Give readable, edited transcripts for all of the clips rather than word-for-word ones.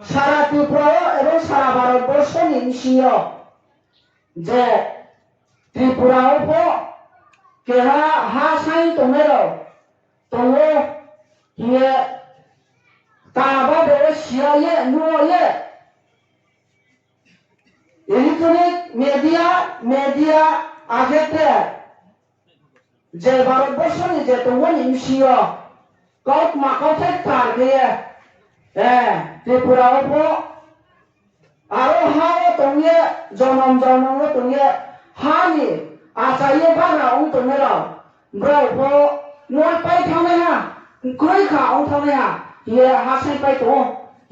সারা ত্রিপুরা এবং সারা ভারতবর্ষ নিমসিও যে ত্রিপুরাও কেহা হা সাই তোমেরো তোমো হিয়ে তাবা বেরে শিয়ায়ে নুয়ে ইলেকট্রনিক মিডিয়া আগেতে যে ভারতবর্ষনি যে তোমো নিমসিও কত মাকতে কার গিয়ে ত্রিপুরাও আরো হাও তোমে জনম তোমে হানি আচাইয়ে বানাও তোমেরা ব্রো নয় পাই থামে হা কই খাও থামে হা ইয়ে হাসাই পাই তো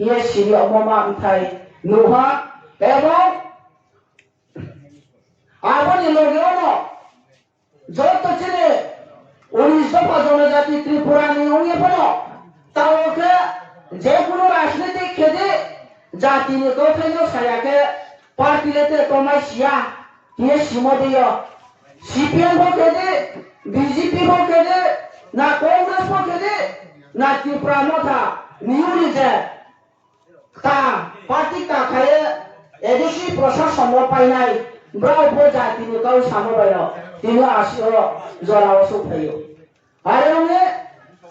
ইয়ে সিরি অমমা উঠাই নুহা এবং আবনি লগেও যত চিনে 19 দফা জনজাতি ত্রিপুরা নিয়ে বলো তাওকে যে কোনো রাজনৈতিক খেদে জাতি নিয়ে কোথায় সায়াকে পার্টি লেতে তোমায় শিয়া ये सिमोदियो सीपीएम भोकेदे बीजेपी भोकेदे ना कांग्रेस भोकेदे ना त्रिपुरा था न्यूलिजे ता पार्टी का खाए एडिशी प्रशासन पाइनाय ब्राउबो जाति नि गाव सामबायो तिनो आसियो जराव सुफायो आरो ने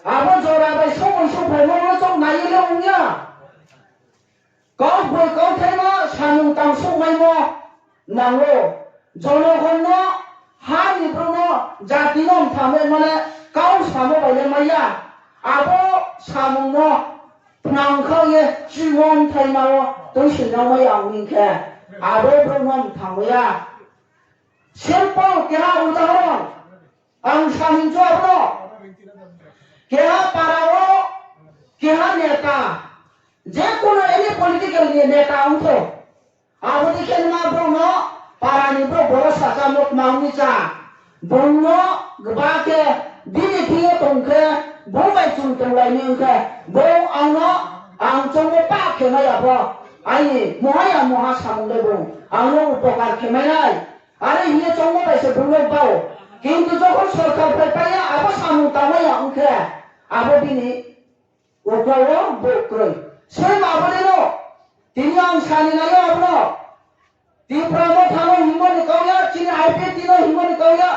आबो जराबाय सुफायो जों नायले उनिया गाव बय गाव थाइमा सानुं तां सुमायमो नांगो জনগণ হানিব্রণ জাতি নম থামে মানে কাউ সামো বাইলে মাইয়া আবো সামুন নাংখায়ে জীবন থাইমাও দইসিনাও মাইয়া উনিखे আবো ব্রহ্মম থাময়া সিম্পল কেহা উদাহরণ আং সামিন জবনো কেহা পারাও কেহা নেতা যে কোনো এনি পলিটিক্যাল নেতা অংশ আবো দেখেন মা ব্রহ্ম পারানিবো বড় সাজামত মাউনিচা বন্য গবাকে বিনিপিয়ে তংকে ববাই চুংতংলাইনি উকে বৌ আংনো আং চংবো পা খেমায়াবো আইনি মহায়া মহা সামুলেবো আংনো উপকার খেমাইনাই আরে ইয়ে চংবো বাইসে বললো বাও কিন্তু যখন সরকার পাইয়া আবো সামু তামাইয়া উকে আবো বিনি উকাও বক্রই সেই মাবলিনো তিনি আং সানি নাইও আপনো ত্রিপুরা থানো হিমনি কইয়া চিনি আইপি তিনো হিমনি কইয়া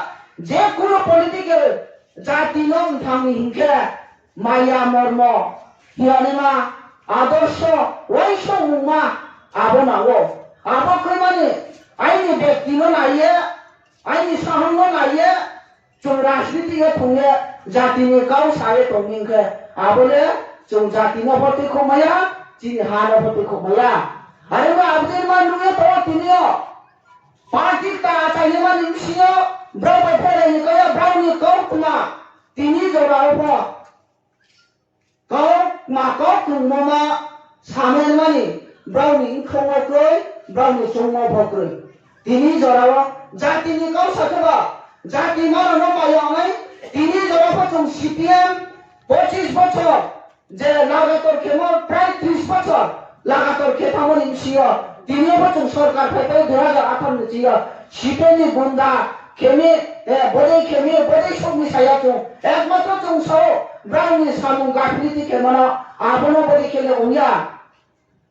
যে কোনো পলিটিক্যাল জাতি নম থামি হিংকে মায়া মর্ম হিয়ানিমা আদর্শ ওইসমুমা আবনাও আবো কই মানে আইনি ব্যক্তি নাইয়ে আইনি সাহন নাইয়ে जों राजनीतिके थंगे जातिनि गाव साये थंगिंखे आबोले जों जातिनो भर्ती खमाया चिनि हानो भर्ती खमाया आरो मा आबदिन मानुए तो तिनियो पार्टी ता चाइने मा निमसियो ब्राउबाय फरायनि गया ब्राउनि कौतमा तिनि जरावबो कौ मा कौतुममा सामेल मानि ब्राउनि खंगोय ब्राउनि संगो भग्रै तिनि जराव जातिनि गाव साथबा जाति मानो मायाङै तिनि जरावबो जों सीपीएम 25 বছর যে লাগাতার কেমো প্রায় 30 বছর লাগাতার খেতামো নিমসিयो তিনিও বছর সরকার ফাইতে 2058 জিয়া সিপেনি গুন্ডা খেমি বড়ে সবনি সায়াতো একমাত্র जों সও ব্রাউনি সামু গাফলিতি কেমনা আবনো বড়ে খেলে উনিয়া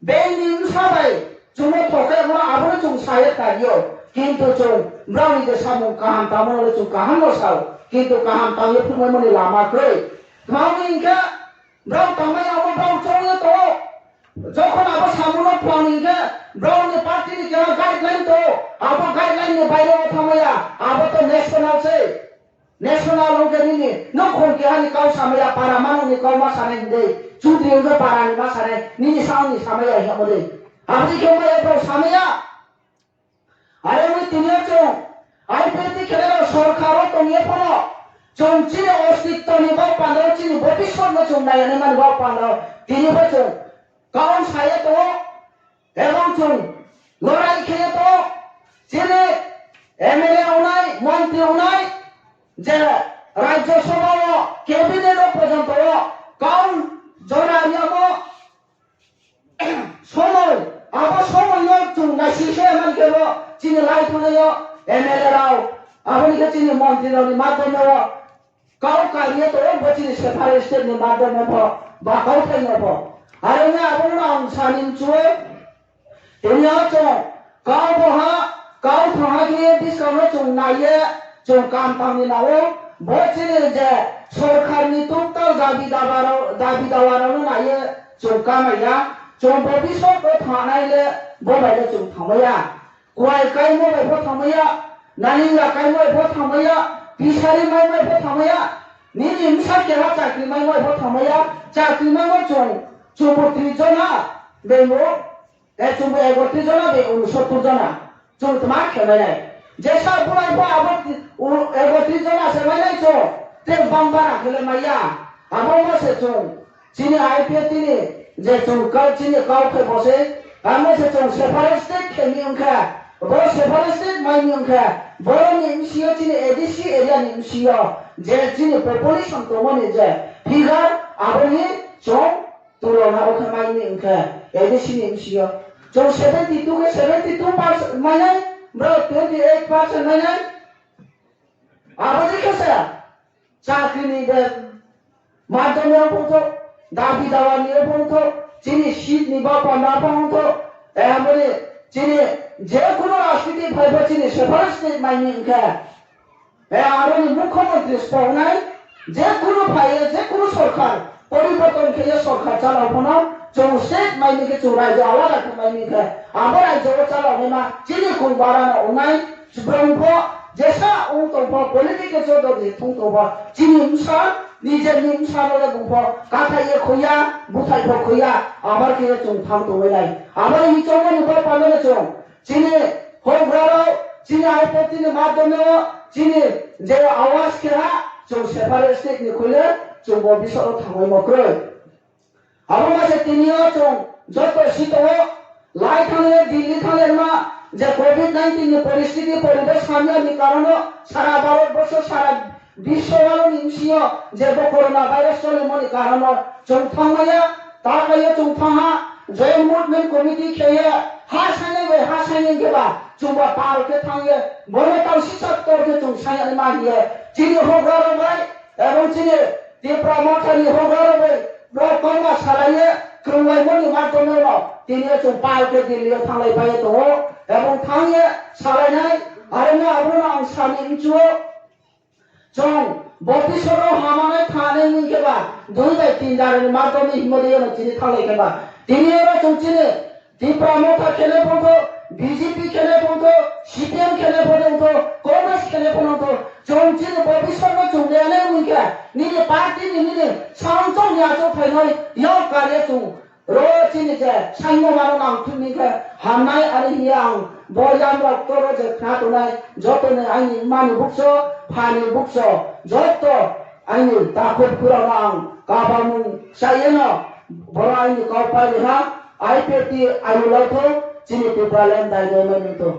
বেইনি সাবাই जों थके মনা আবনো जों সায়ে তারিও কিন্তু जों ব্রাউনি দে সামু কাহাম তামনো जों কাহাম সাও কিন্তু কাহাম তাইয়ে ফুমই মনি লামাকই মাউনি ইনকা ব্রাউ তামাই আমো ব্রাউ চলে তো যখন আবো সামুনো প্লানিংকে ব্রাউনি পার্টিনি কে গাইডলাইন তো আবো গাইডলাইন নে বাইরে থামায়া আবো তো ন্যাশনাল ওগেনি নখন কে হানি কাউ সামায়া পারা মানুনি কাউ মাসানে দে চুদ্রি ওগে পারানি মাসানে নিনি সাউনি সামায়া হেমদে আবদি কেমায়া তো সামায়া আরে আমি তিনিও আইপিএতি খেলে সরকারও তো নিয়ে পড়ো চংচিনে অস্তিত্ব নিবাও পানো চিনি ভবিষ্যৎ চং নায়ানে মানবাও পানো তিনি বছর কারণ সায়ে তো এবং চং লড়াই খেয়ে তো চিনি এমএলএ ওনাই মন্ত্রী ওনাই যে রাজ্যসভা ক্যাবিনেট পর্যন্ত কারণ জরানিয়াম সময় আবার সময় চং নাইসিসে মান কেব চিনি লাই থানায় এমএলএ রাও আপনি চিনি মন্ত্রী রাওনি মাধ্যমে কাউ কারিয়ে তো বচিনি সেফারেস্টের মাধ্যমে বা কাউ থাই নব 아래냐 아버랑 사님 주에 대녀정 가보하 가보하기에 비싸면 좀 나이에 좀 깜빡이 나오 멋지는 이제 설카니 똑딱 다비다와라는 아예 좀 까마야 좀 법이 속고 타나이래 뭐말래 좀 타마야 구아이까이 뭐말 보 타마야 나니가 까이 뭐말 보 타마야 비사리 말말 보 타마야 니니 임사께라 자기 말말 보 타마야 자기 말말 좀 못들이잖아 내뭐 좀 애고들이잖아 내 오늘 소투잖아 좀 막혀내네 제사 부라이 보 아버지 애고들이잖아 세마이네 좀 때 방바라 그래 말이야 아버지 좀 지니 아이피에티니 이제 좀 지니 가오페 보세 아버지 좀 세파레스트 캐미용카 뭐 세파레스트 마이용카 뭐니 임시여 지니 에디시 에리아 임시여 제 지니 포폴리션 또뭐니 이제 비가 아버지 좀 돌아오고 마이용카 에디시 임시여 좀 72% 마이네 뭐 28% 마이네 아버지 켰어요 자그니데 마더니어 봉토 다비다와니어 봉토 지니 시드니바 판다 봉토 에아머니 지니 제쿠노 아스티티 파이버 지니 세파레스트 마이니까 에아머니 মুখ্যমন্ত্রী স্পনাই 제쿠노 파이에 제쿠노 সরকার পরিবর্তন খেয়ে সরকার চালাবো না স্টেট মাইনিকে চুরাইজো আলাদা মাইনিকে আমার রাজ্য চালাবো না চিনি কোন বাড়ানো ওনাই ব্রহ্ম 제사 옹동포 political 조도지 통도포 지님사 니제 님사로가 공포 가타이에 코야 무타이포 코야 아바르게 좀 탐도웨라이 아바르 이쪽은 이거 빠르게 좀 지니 호브라로 지니 아이포티니 마도메 지니 제 아와스케라 좀 세파레스틱 니콜레 좀 모비서로 탐을 먹그래 아바마세 티니어 좀 저도 시도어 라이탕에 딜리 탕에마 যে কোভিড-19 পরিস্থিতি পরিবেশ সামলানোর কারণে সারা ভারতবর্ষ সারা বিশ্ব নিমসিও যে করোনা ভাইরাস চলে মনে কারণে চৌথামায়া তাকাইয়া চৌথাহা জয় মুভমেন্ট কমিটি খেয়ে হাসাইনে গেবা চুম্বা পালকে থাঙ্গে বলে তাও শিক্ষককে চৌসাইনে মাগিয়ে চিনি হোগারো ভাই এবং চিনি তীব্র মঠারি হোগারো ভাই কর্মা সারাইয়ে ক্রমাই মনি মাধ্যমে তিনি 좀 পালকে দিল্লি থাঙ্গাই পাই তো এবং থাঙ্গে সারাইনাই আরেনা আবুনাং সামিমচুও 좀 বতিসরো হামানে থানে নিকেবা দুই বাই তিন দারের মাধ্যমে হিমদিয়ে চিনি থাঙ্গাই কেবা তিনি এরা চৌচিনে তীব্র মঠা খেলে পড়তো বিজেপি খেলে পড়তো সিপিএম খেলে পড়তো কংগ্রেস খেলে পড়তো চৌচিনে বতিসরো চৌদেয়ানে নিকে নিনে পার্টি নিনে সাংচং ইয়াচো ফাইনাই ইয়াও কারে চৌ रोचिनि जे साइमो मानो नांथुनिके हामनाय आरो हियां बयाम रक्तरो जे खातुनाय जतने आइनि मानि बुक्सो फानि बुक्सो जत आइनि दाखुर पुरावां काबामु सायेनो बराइनि कपालिहा आइपेटी आयुलाथो चिनि पिपालेन दाइगोमनितो